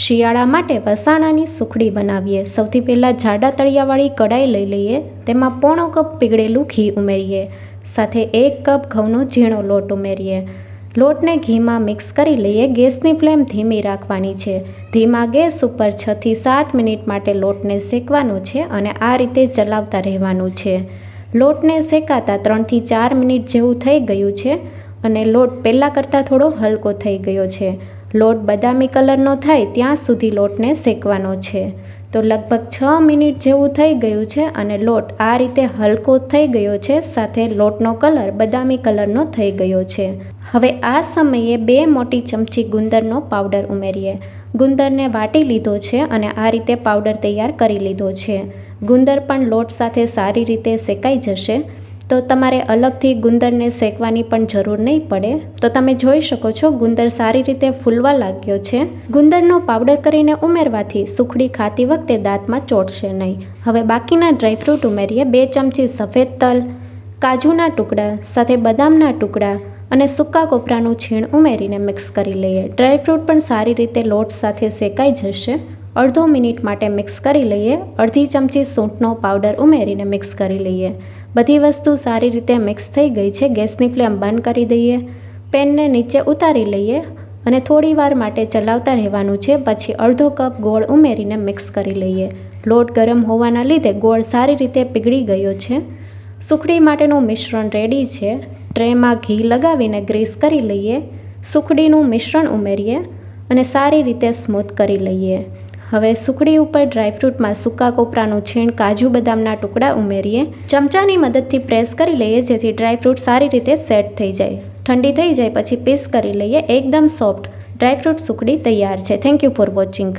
શિયાળા માટે વસાણાની સુખડી બનાવીએ। સૌથી પહેલાં જાડા તળિયાવાળી કડાઈ લઈ લઈએ। તેમાં પોણો કપ પીગળેલું ઘી ઉમેરીએ। સાથે 1 કપ ઘઉંનો ઝીણો લોટ ઉમેરીએ। લોટને ઘીમાં મિક્સ કરી લઈએ। ગેસની ફ્લેમ ધીમી રાખવાની છે। ધીમા ગેસ ઉપર 6 થી 7 મિનિટ માટે લોટને શેકવાનો છે અને આ રીતે ચલાવતા રહેવાનું છે। લોટને શેકાતા 3 થી 4 મિનિટ જેવું થઈ ગયું છે અને લોટ પહેલાં કરતાં થોડો હલકો થઈ ગયો છે। લોટ બદામી કલરનો થાય ત્યાં સુધી લોટને શેકવાનો છે। તો લગભગ 6 મિનિટ જેવું થઈ ગયું છે અને લોટ આ રીતે હલકો થઈ ગયો છે, સાથે લોટનો કલર બદામી કલરનો થઈ ગયો છે। હવે આ સમયે 2 મોટી ચમચી ગુંદરનો પાવડર ઉમેરીએ। ગુંદરને વાટી લીધો છે અને આ રીતે પાવડર તૈયાર કરી લીધો છે। ગુંદર પણ લોટ સાથે સારી રીતે શેકાઈ જશે, તો તમારે અલગથી ગુંદરને શેકવાની પણ જરૂર નહીં પડે। તો તમે જોઈ શકો છો ગુંદર સારી રીતે ફૂલવા લાગ્યો છે। ગુંદરનો પાવડર કરીને ઉમેરવાથી સુખડી ખાતી વખતે દાંતમાં ચોંટશે નહીં। હવે બાકીના ડ્રાયફ્રૂટ ઉમેરીએ। 2 ચમચી સફેદ તલ, કાજુના ટુકડા સાથે બદામના ટુકડા અને સૂકા કોપરાનું છીણ ઉમેરીને મિક્સ કરી લઈએ। ડ્રાયફ્રૂટ પણ સારી રીતે લોટ સાથે શેકાઈ જશે। અડધો મિનિટ માટે મિક્સ કરી લઈએ। અડધી ચમચી સૂંઠનો પાવડર ઉમેરીને મિક્સ કરી લઈએ। બધી વસ્તુ સારી રીતે મિક્સ થઈ ગઈ છે। ગેસની ફ્લેમ બંધ કરી દઈએ। પેનને નીચે ઉતારી લઈએ અને થોડી વાર માટે ચલાવતા રહેવાનું છે। પછી અડધો કપ ગોળ ઉમેરીને મિક્સ કરી લઈએ। લોટ ગરમ હોવાના લીધે ગોળ સારી રીતે પીગળી ગયો છે। સુખડી માટેનું મિશ્રણ રેડી છે। ટ્રેમાં ઘી લગાવીને ગ્રીસ કરી લઈએ। સુખડીનું મિશ્રણ ઉમેરીએ અને સારી રીતે સ્મૂથ કરી લઈએ। હવે સુખડી ઉપર ડ્રાયફ્રૂટમાં સૂકા કોપરાનું છીણ, કાજુ બદામના ટુકડા ઉમેરીએ। ચમચાની મદદથી પ્રેસ કરી લઈએ જેથી ડ્રાયફ્રૂટ સારી રીતે સેટ થઈ જાય। ઠંડી થઈ જાય પછી પીસ કરી લઈએ। એકદમ સોફ્ટ ડ્રાયફ્રૂટ સુખડી તૈયાર છે। Thank you for watching.